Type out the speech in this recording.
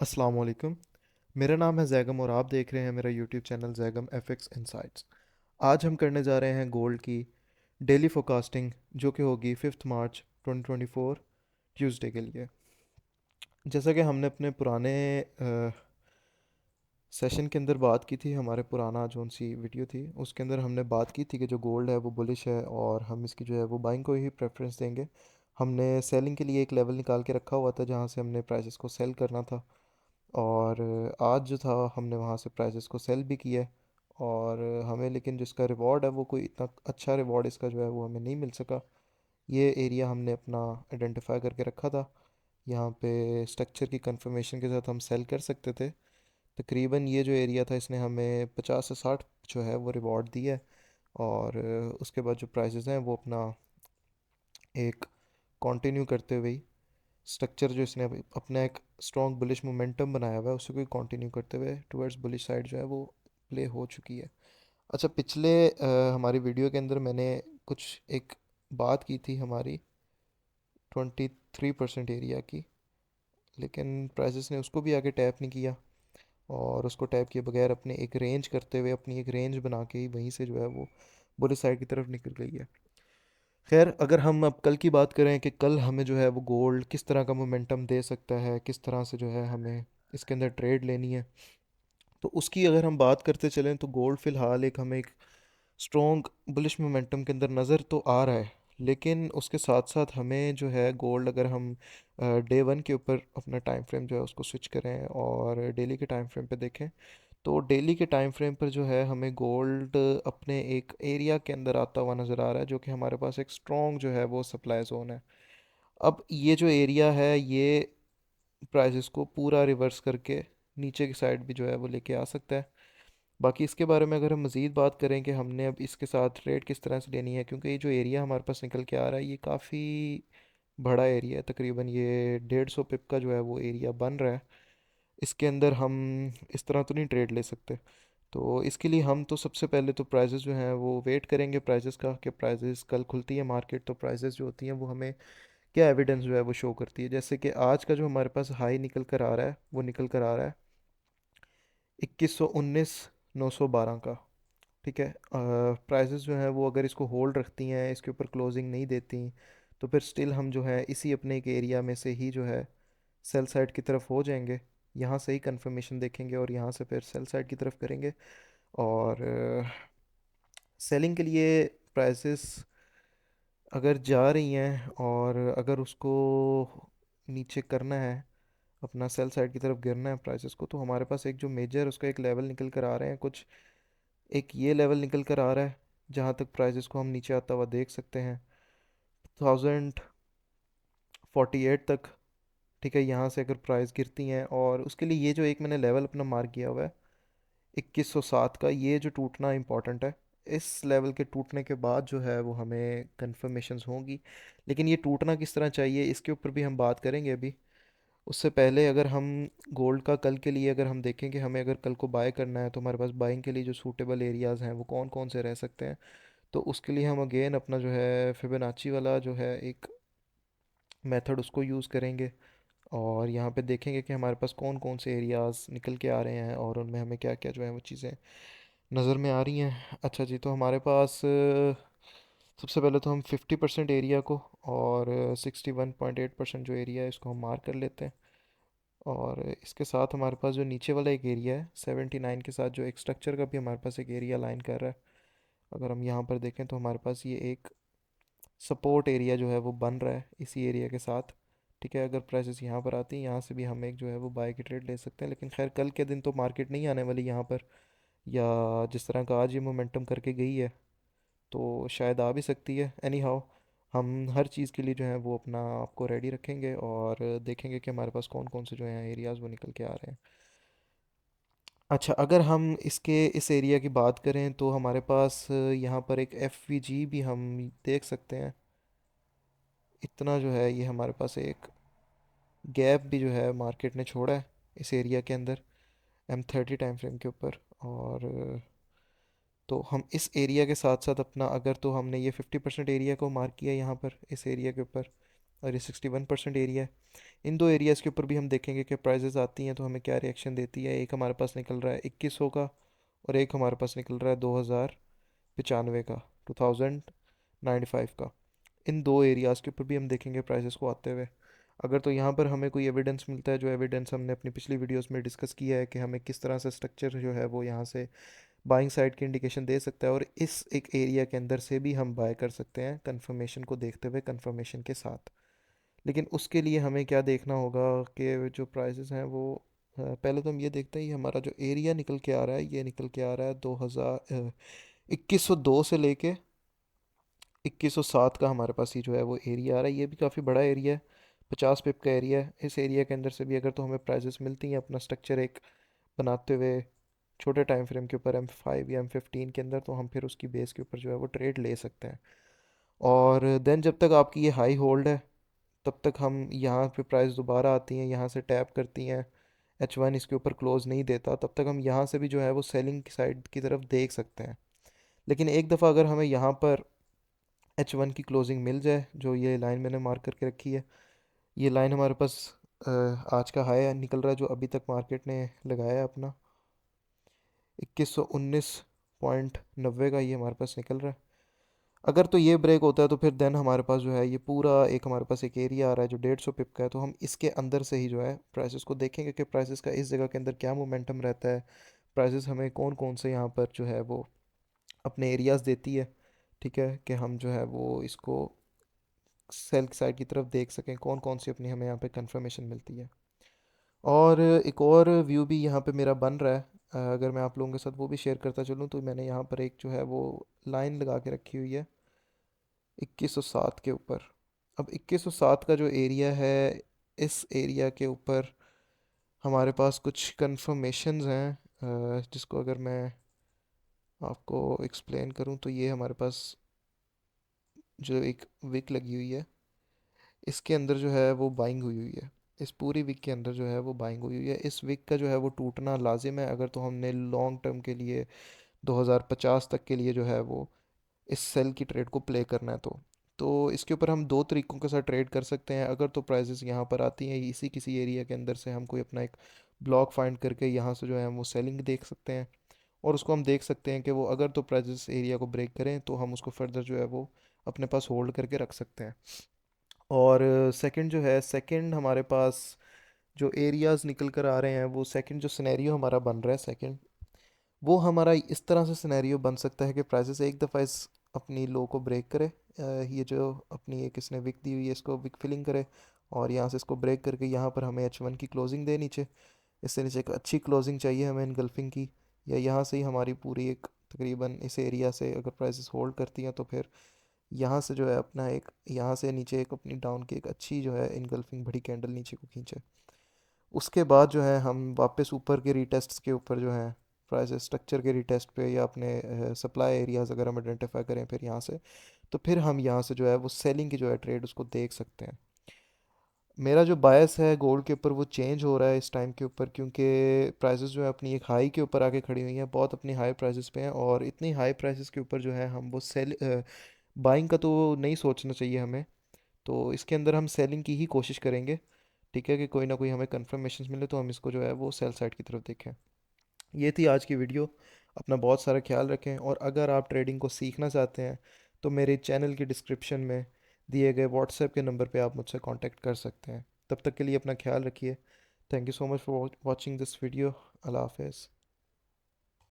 अस्सलाम वालेकुम। मेरा नाम है जैगम और आप देख रहे हैं मेरा YouTube channel Zaigham FX insights. आज हम करने जा रहे हैं गोल्ड की डेली फोरकास्टिंग जो कि होगी 5 मार्च 2024 ट्यूसडे के लिए। जैसा कि हमने अपने पुराने सेशन के अंदर बात की थी, हमारे पुराना जो सी वीडियो थी उसके अंदर हमने बात की थी कि जो गोल्ड है वो बुलिश है और हम इसकी जो है वो बाइंग को ही प्रेफरेंस देंगे। हमने सेलिंग के लिए एक लेवल निकाल के रखा हुआ था जहाँ से हमने प्राइसेस को सेल करना था, और आज जो था हमने वहाँ से प्राइसेस को सेल भी किया है। और हमें लेकिन जिसका रिवॉर्ड है वो कोई इतना अच्छा रिवॉर्ड इसका जो है वो हमें नहीं मिल सका। ये एरिया हमने अपना आइडेंटिफाई करके रखा था। यहाँ पे स्ट्रक्चर की कंफर्मेशन के साथ हम सेल कर सकते थे। तकरीबन ये जो एरिया था इसने हमें 50 से 60 जो है वो रिवॉर्ड दिया है। और उसके बाद जो प्राइसेस हैं वो अपना एक कंटिन्यू करते हुए ही स्ट्रक्चर जो इसने अपना एक स्ट्रॉन्ग बुलिश मोमेंटम बनाया हुआ है उसे कोई कंटिन्यू करते हुए टुवर्ड्स बुलिश साइड जो है वो प्ले हो चुकी है। अच्छा, पिछले हमारी वीडियो के अंदर मैंने कुछ एक बात की थी हमारी 23% एरिया की, लेकिन प्राइसेस ने उसको भी आगे टैप नहीं किया। और उसको टैप किए बगैर अपने एक रेंज करते हुए अपनी एक रेंज बना के ही वहीं से जो है वो बुलिश साइड की तरफ निकल गई है। खैर, अगर हम अब कल की बात करें कि कल हमें जो है वो गोल्ड किस तरह का मोमेंटम दे सकता है, किस तरह से जो है हमें इसके अंदर ट्रेड लेनी है, तो उसकी अगर हम बात करते चलें तो गोल्ड फ़िलहाल एक हमें एक स्ट्रॉन्ग बुलिश मोमेंटम के अंदर नज़र तो आ रहा है। लेकिन उसके साथ साथ हमें जो है गोल्ड, अगर हम डे वन के ऊपर अपना टाइम फ्रेम जो है उसको स्विच करें और डेली के टाइम फ्रेम पे देखें, तो डेली के टाइम फ्रेम पर जो है हमें गोल्ड अपने एक एरिया के अंदर आता हुआ नज़र आ रहा है जो कि हमारे पास एक स्ट्रॉन्ग जो है वो सप्लाई जोन है। अब ये जो एरिया है ये प्राइसेस को पूरा रिवर्स करके नीचे की साइड भी जो है वो लेके आ सकता है। बाकी इसके बारे में अगर हम मज़ीद बात करें कि हमने अब इसके साथ ट्रेड किस तरह से लेनी है, क्योंकि ये जो एरिया हमारे पास निकल के आ रहा है ये काफ़ी बड़ा एरिया है, तकरीबन ये 150 पिप का जो है वो एरिया बन रहा है। इसके अंदर हम इस तरह तो नहीं ट्रेड ले सकते। तो इसके लिए हम तो सबसे पहले तो प्राइजेस जो हैं वो वेट करेंगे प्राइजेस का, कि प्राइजेस कल खुलती है मार्केट तो प्राइजेस जो होती हैं वो हमें क्या एविडेंस जो है वो शो करती है। जैसे कि आज का जो हमारे पास हाई निकल कर आ रहा है वो निकल कर आ रहा है 2119 912 का। ठीक है, प्राइसेस जो हैं वो अगर इसको होल्ड रखती हैं, इसके ऊपर क्लोजिंग नहीं देती, तो फिर स्टिल हम जो है इसी अपने एक एरिया में से ही जो है सेल साइड की तरफ हो जाएंगे। यहाँ से ही कंफर्मेशन देखेंगे और यहाँ से फिर सेल साइड की तरफ करेंगे। और सेलिंग के लिए प्राइसेस अगर जा रही हैं और अगर उसको नीचे करना है, अपना सेल साइड की तरफ गिरना है प्राइसेस को, तो हमारे पास एक जो मेजर उसका एक लेवल निकल कर आ रहे हैं कुछ, एक ये लेवल निकल कर आ रहा है जहाँ तक प्राइसेस को हम नीचे आता हुआ देख सकते हैं 1048 तक। ठीक है, यहाँ से अगर प्राइस गिरती हैं और उसके लिए ये जो एक मैंने लेवल अपना मार्क किया हुआ है 2107 का, ये जो टूटना इंपॉर्टेंट है। इस लेवल के टूटने के बाद जो है वो हमें कंफर्मेशंस होंगी। लेकिन ये टूटना किस तरह चाहिए इसके ऊपर भी हम बात करेंगे अभी। उससे पहले अगर हम गोल्ड का कल के लिए अगर हम देखें कि हमें अगर कल को बाय करना है तो हमारे पास बाइंग के लिए जो सूटेबल एरियाज़ हैं वो कौन कौन से रह सकते हैं, तो उसके लिए हम अगेन अपना जो है फिबोनाची वाला जो है एक मेथड उसको यूज़ करेंगे। और यहाँ पे देखेंगे कि हमारे पास कौन कौन से एरियाज़ निकल के आ रहे हैं और उनमें हमें क्या क्या जो है वो चीज़ें नज़र में आ रही हैं। अच्छा जी, तो हमारे पास सबसे पहले तो हम 50% एरिया को और 61.8% जो एरिया है इसको हम मार्क कर लेते हैं। और इसके साथ हमारे पास जो नीचे वाला एक एरिया है 79 के साथ जो एक स्ट्रक्चर का भी हमारे पास एक एरिया लाइन कर रहा है। अगर हम यहाँ पर देखें तो हमारे पास ये एक सपोर्ट एरिया जो है वो बन रहा है इसी एरिया के साथ। ठीक है, अगर प्राइसेस यहाँ पर आती हैं यहाँ से भी हम एक जो है वो बाय की ट्रेड ले सकते हैं, लेकिन खैर कल के दिन तो मार्केट नहीं आने वाली यहाँ पर, या जिस तरह का आज ये मोमेंटम करके गई है तो शायद आ भी सकती है। एनी हाउ, हम हर चीज़ के लिए जो है वो अपना आपको रेडी रखेंगे और देखेंगे कि हमारे पास कौन कौन से जो हैं एरियाज़ वो निकल के आ रहे हैं। अच्छा, अगर हम इसके इस एरिया की बात करें तो हमारे पास यहाँ पर एक एफ भी हम देख सकते हैं। इतना जो है ये हमारे पास एक गैप भी जो है मार्केट ने छोड़ा है इस एरिया के अंदर M30 टाइम फ्रेम के ऊपर। और तो हम इस एरिया के साथ साथ अपना, अगर तो हमने ये 50% एरिया को मार्क किया यहाँ पर इस एरिया के ऊपर, और ये 61% एरिया है। इन दो एरियाज़ के ऊपर भी हम देखेंगे कि प्राइजेज़ आती हैं तो हमें क्या रिएक्शन देती है। एक हमारे पास निकल रहा है 2100 का, और एक हमारे पास निकल रहा है 2095 का, 2095 का। इन दो एरियाज़ के ऊपर भी हम देखेंगे प्राइसेस को आते हुए। अगर तो यहाँ पर हमें कोई एविडेंस मिलता है, जो एविडेंस हमने अपनी पिछली वीडियोस में डिस्कस किया है कि हमें किस तरह से स्ट्रक्चर जो है वो यहाँ से बाइंग साइड की इंडिकेशन दे सकता है, और इस एक एरिया के अंदर से भी हम बाय कर सकते हैं कंफर्मेशन को देखते हुए, कंफर्मेशन के साथ। लेकिन उसके लिए हमें क्या देखना होगा कि जो प्राइसेस हैं वो पहले तो हम ये देखते हैं, ये हमारा जो एरिया निकल के आ रहा है, ये निकल के आ रहा है 2102 से लेके 2107 का हमारे पास ही जो है वो एरिया आ रहा है। ये भी काफ़ी बड़ा एरिया है, 50 पिप का एरिया है। इस एरिया के अंदर से भी अगर तो हमें प्राइजेस मिलती हैं अपना स्ट्रक्चर एक बनाते हुए छोटे टाइम फ्रेम के ऊपर, M5 या M15 के अंदर, तो हम फिर उसकी बेस के ऊपर जो है वो ट्रेड ले सकते हैं। और देन जब तक आपकी ये हाई होल्ड है, तब तक हम यहाँ पे प्राइस दोबारा आती हैं, यहाँ से टैप करती हैं, H1 इसके ऊपर क्लोज नहीं देता, तब तक हम यहाँ से भी जो है वो सेलिंग की साइड की तरफ देख सकते हैं। लेकिन एक दफ़ा अगर हमें यहाँ पर H1 की क्लोजिंग मिल जाए, जो ये लाइन मैंने मार्क करके रखी है, ये लाइन हमारे पास आज का हाई निकल रहा है जो अभी तक मार्केट ने लगाया है अपना, 2119.90 का ये हमारे पास निकल रहा है। अगर तो ये ब्रेक होता है तो फिर देन हमारे पास जो है ये पूरा एक हमारे पास एक एरिया आ रहा है जो 150 पिप का है, तो हम इसके अंदर से ही जो है प्राइसेस को देखेंगे कि प्राइसेस का इस जगह के अंदर क्या मोमेंटम रहता है, प्राइसेस हमें कौन कौन से यहाँ पर जो है वो अपने एरियाज़ देती है। ठीक है, कि हम जो है वो इसको सेल साइड की तरफ देख सकें कौन कौन सी अपनी हमें यहाँ पे कंफर्मेशन मिलती है। और एक और व्यू भी यहाँ पे मेरा बन रहा है, अगर मैं आप लोगों के साथ वो भी शेयर करता चलूँ, तो मैंने यहाँ पर एक जो है वो लाइन लगा के रखी हुई है 2107 के ऊपर। अब 2107 का जो एरिया है, इस एरिया के ऊपर हमारे पास कुछ कंफर्मेशंस हैं, जिसको अगर मैं आपको एक्सप्लेन करूँ तो ये हमारे पास जो एक विक लगी हुई है, इसके अंदर जो है वो बाइंग हुई हुई है। इस पूरी वीक के अंदर जो है वो बाइंग हुई हुई है। इस वीक का जो है वो टूटना लाजिम है, अगर तो हमने लॉन्ग टर्म के लिए 2050 तक के लिए जो है वो इस सेल की ट्रेड को प्ले करना है। तो इसके ऊपर हम दो तरीकों के साथ ट्रेड कर सकते हैं। अगर तो प्राइसेस यहाँ पर आती हैं इसी किसी एरिया के अंदर से, हम कोई अपना एक ब्लॉक फाइंड करके यहाँ से जो है हम वो सेलिंग देख सकते हैं, और उसको हम देख सकते हैं कि वो अगर तो प्राइसेस एरिया को ब्रेक करें तो हम उसको फर्दर जो है वो अपने पास होल्ड करके रख सकते हैं। और सेकंड जो है, सेकंड हमारे पास जो एरियाज़ निकल कर आ रहे हैं, वो सेकंड जो सिनेरियो हमारा बन रहा है सेकंड, वो हमारा इस तरह से सिनेरियो बन सकता है कि प्राइसेस एक दफ़ा इस अपनी लो को ब्रेक करे, ये जो अपनी एक इसने विक दी हुई है इसको विक फिलिंग करे, और यहाँ से इसको ब्रेक करके यहाँ पर हमें H1 की क्लोजिंग दे नीचे। इससे नीचे एक अच्छी क्लोजिंग चाहिए हमें इनगल्फिंग की, या यहाँ से ही हमारी पूरी एक तकरीबन इस एरिया से अगर प्राइसेस होल्ड करती हैं तो फिर यहाँ से जो है अपना एक यहाँ से नीचे एक अपनी डाउन की एक अच्छी जो है इनगल्फिंग बड़ी कैंडल नीचे को खींचे। उसके बाद जो है हम वापस ऊपर के रीटेस्ट के ऊपर जो है प्राइस स्ट्रक्चर के रीटेस्ट पे, या अपने सप्लाई एरियाज अगर हम आइडेंटिफाई करें फिर यहाँ से, तो फिर हम यहाँ से जो है वो सेलिंग की जो है ट्रेड उसको देख सकते हैं। मेरा जो बायस है गोल्ड के ऊपर वो चेंज हो रहा है इस टाइम के ऊपर, क्योंकि प्राइसेस जो है अपनी एक हाई के ऊपर आके खड़ी हुई हैं, बहुत अपनी हाई प्राइसेस पे हैं, और इतनी हाई प्राइसेस के ऊपर जो है हम वो बाइंग का तो नहीं सोचना चाहिए हमें। तो इसके अंदर हम सेलिंग की ही कोशिश करेंगे। ठीक है, कि कोई ना कोई हमें कंफर्मेशन मिले तो हम इसको जो है वो सेल साइड की तरफ देखें। ये थी आज की वीडियो। अपना बहुत सारा ख्याल रखें, और अगर आप ट्रेडिंग को सीखना चाहते हैं तो मेरे चैनल के डिस्क्रिप्शन में दिए गए व्हाट्सएप के नंबर पे आप मुझसे कांटेक्ट कर सकते हैं। तब तक के लिए अपना ख्याल रखिए। Thank you so much for watching this video. अल्लाह हाफिज़।